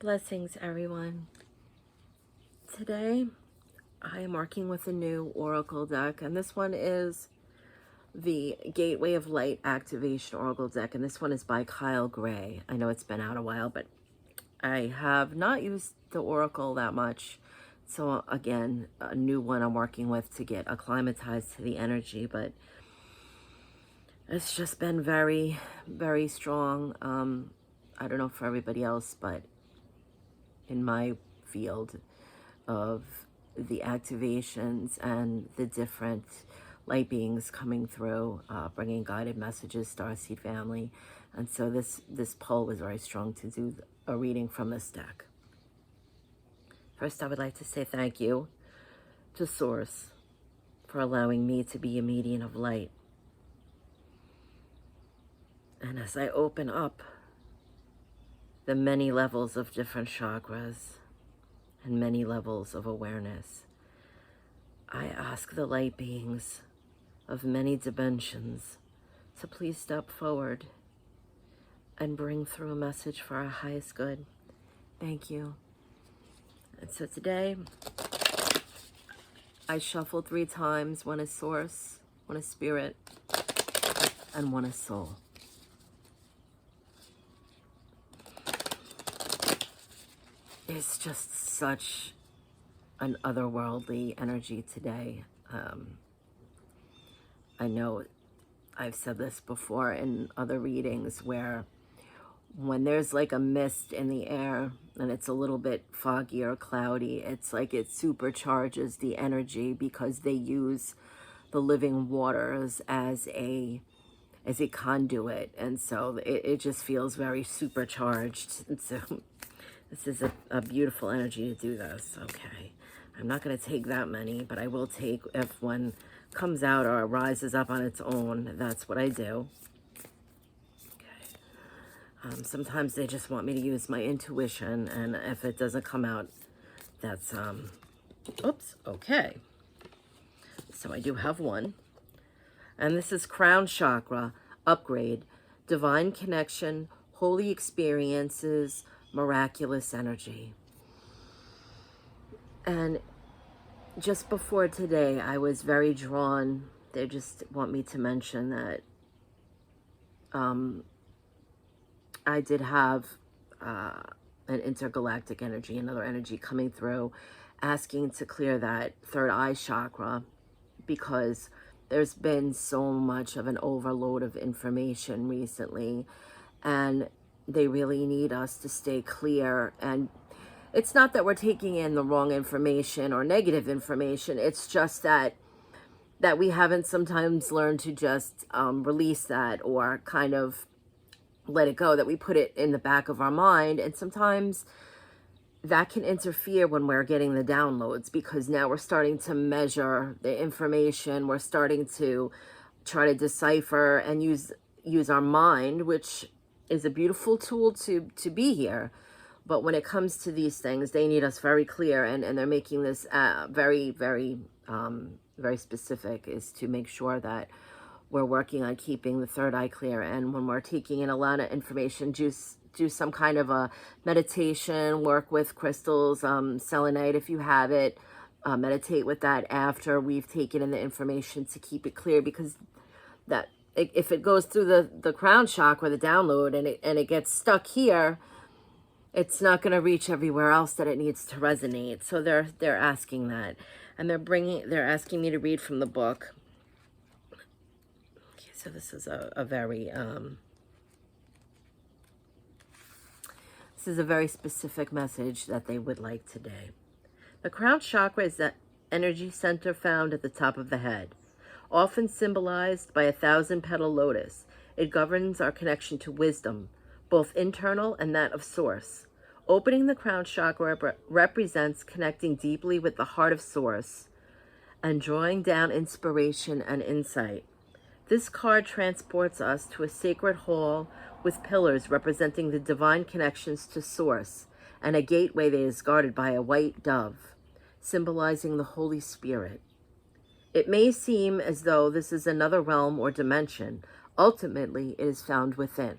Blessings, everyone. Today, I am working with a new Oracle deck, and this one is the Gateway of Light Activation Oracle deck, and this one is by Kyle Gray. I know it's been out a while, but I have not used the Oracle that much. So again, a new one I'm working with to get acclimatized to the energy, but it's just been very, very strong. I don't know for everybody else, but in my field of the activations and the different light beings coming through, bringing guided messages, Starseed family. And so this pull was very strong to do a reading from this deck. First, I would like to say thank you to Source for allowing me to be a medium of light. And as I open up the many levels of different chakras and many levels of awareness, I ask the light beings of many dimensions to please step forward and bring through a message for our highest good. Thank you. And so today, I shuffled 3 times. One is Source, one is Spirit, and one is Soul. It's just such an otherworldly energy today. I know I've said this before in other readings where when there's like a mist in the air and it's a little bit foggy or cloudy, it's like it supercharges the energy because they use the living waters as a conduit, and so it just feels very supercharged. And so this is a beautiful energy to do this. Okay, I'm not going to take that many, but I will take if one comes out or rises up on its own. That's what I do. Okay. Sometimes they just want me to use my intuition, and if it doesn't come out, that's oops. Okay. So I do have one, and this is Crown Chakra Upgrade, Divine Connection, Holy Experiences, Miraculous Energy. And just before today, I was very drawn. They just want me to mention that I did have an intergalactic energy, another energy coming through, asking to clear that third eye chakra, because there's been so much of an overload of information recently, and they really need us to stay clear. And it's not that we're taking in the wrong information or negative information. It's just that we haven't sometimes learned to just release that or kind of let it go, that we put it in the back of our mind. And sometimes that can interfere when we're getting the downloads, because now we're starting to measure the information. We're starting to try to decipher and use our mind, which is a beautiful tool to be here. But when it comes to these things, they need us very clear, and they're making this very, very, very specific, is to make sure that we're working on keeping the third eye clear. And when we're taking in a lot of information, do some kind of a meditation, work with crystals, selenite if you have it, meditate with that after we've taken in the information to keep it clear, because that if it goes through the crown chakra, the download, and it gets stuck here, it's not going to reach everywhere else that it needs to resonate. So they're asking that, and they're asking me to read from the book. Okay, so this is a very this is a very specific message that they would like today. The crown chakra is the energy center found at the top of the head, often symbolized by a 1,000-petal lotus. It governs our connection to wisdom, both internal and that of Source. Opening the crown chakra represents connecting deeply with the heart of Source and drawing down inspiration and insight. This card transports us to a sacred hall with pillars representing the divine connections to Source, and a gateway that is guarded by a white dove, symbolizing the Holy Spirit. It may seem as though this is another realm or dimension. Ultimately, it is found within.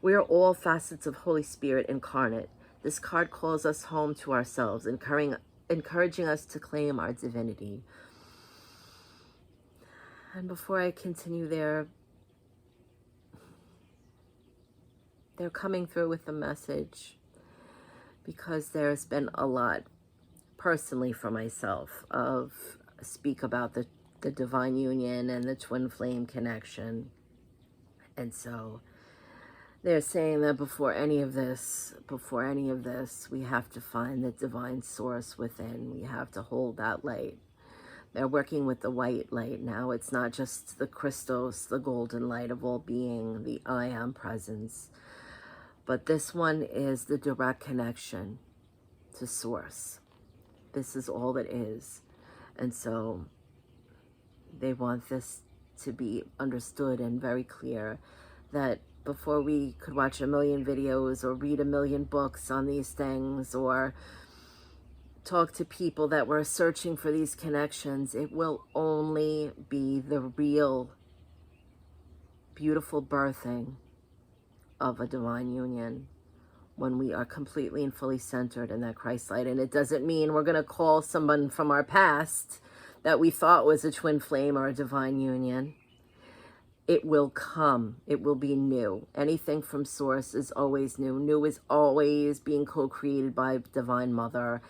We are all facets of Holy Spirit incarnate. This card calls us home to ourselves, encouraging us to claim our divinity. And before I continue, they're coming through with the message because there's been a lot personally for myself of speak about the divine union and the twin flame connection. And so they're saying that before any of this, we have to find the divine source within. We have to hold that light. They're working with the white light now. It's not just the Christos, the golden light of all being, the I am presence. But this one is the direct connection to source. This is all it is. And so they want this to be understood and very clear that before we could watch a million videos or read a million books on these things or talk to people that were searching for these connections, it will only be the real beautiful birthing of a divine union when we are completely and fully centered in that Christ light. And it doesn't mean we're going to call someone from our past that we thought was a twin flame or a divine union. It will come. It will be new. Anything from source is always new. New is always being co-created by Divine Mother.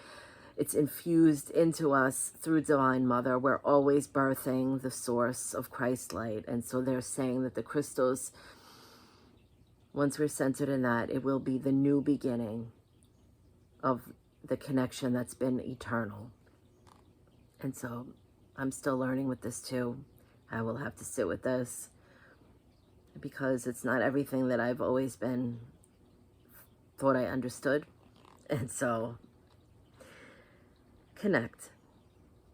It's infused into us through Divine Mother. We're always birthing the source of Christ light. And so they're saying that the Christos, once we're centered in that, it will be the new beginning of the connection that's been eternal. And so I'm still learning with this too. I will have to sit with this because it's not everything that I've always been thought I understood. And so connect.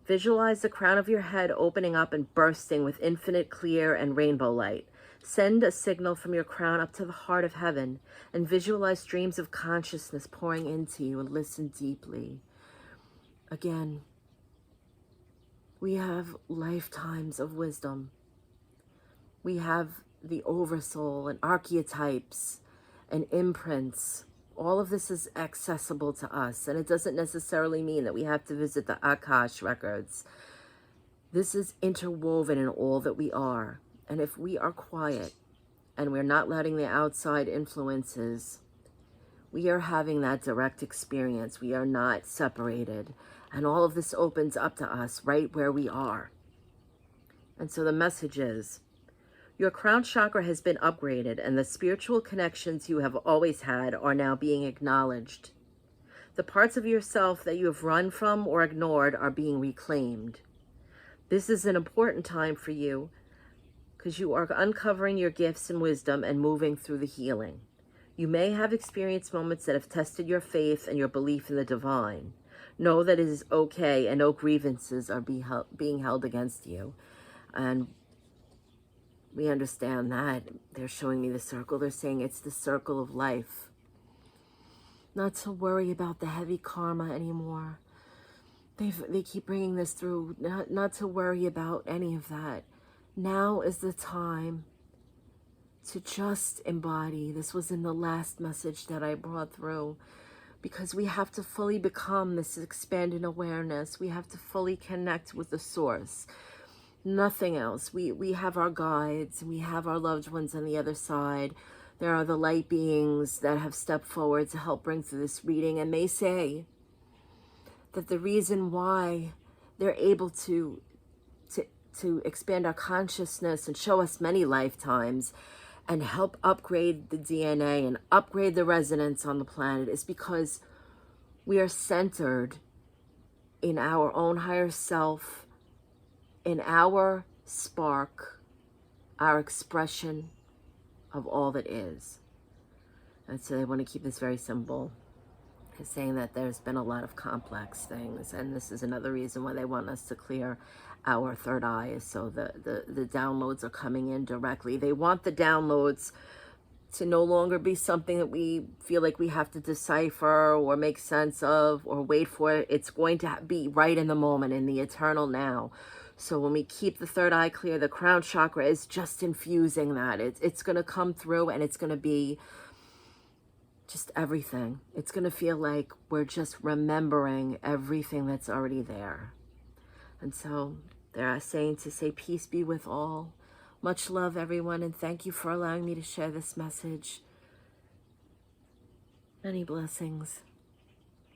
Visualize the crown of your head opening up and bursting with infinite clear and rainbow light. Send a signal from your crown up to the heart of heaven and visualize streams of consciousness pouring into you, and listen deeply. Again, we have lifetimes of wisdom. We have the oversoul and archetypes and imprints. All of this is accessible to us, and it doesn't necessarily mean that we have to visit the Akash records. This is interwoven in all that we are. And if we are quiet and we're not letting the outside influences, we are having that direct experience. We are not separated. And all of this opens up to us right where we are. And so the message is, your crown chakra has been upgraded, and the spiritual connections you have always had are now being acknowledged. The parts of yourself that you have run from or ignored are being reclaimed. This is an important time for you because you are uncovering your gifts and wisdom and moving through the healing. You may have experienced moments that have tested your faith and your belief in the divine. Know that it is okay and no grievances are being held against you. And we understand that. They're showing me the circle. They're saying it's the circle of life. Not to worry about the heavy karma anymore. They keep bringing this through. Not to worry about any of that. Now is the time to just embody. This was in the last message that I brought through. Because we have to fully become this expanded awareness. We have to fully connect with the source. Nothing else. We have our guides. We have our loved ones on the other side. There are the light beings that have stepped forward to help bring through this reading. And they say that the reason why they're able to expand our consciousness and show us many lifetimes and help upgrade the DNA and upgrade the resonance on the planet is because we are centered in our own higher self, in our spark, our expression of all that is. And so they want to keep this very simple. They're saying that there's been a lot of complex things, and this is another reason why they want us to clear our third eye, is so the downloads are coming in directly. They want the downloads to no longer be something that we feel like we have to decipher or make sense of or wait for it. It's going to be right in the moment, in the eternal now. So when we keep the third eye clear, the crown chakra is just infusing that. It's going to come through, and it's going to be just everything. It's going to feel like we're just remembering everything that's already there. And so they're saying to say, peace be with all. Much love, everyone, and thank you for allowing me to share this message. Many blessings.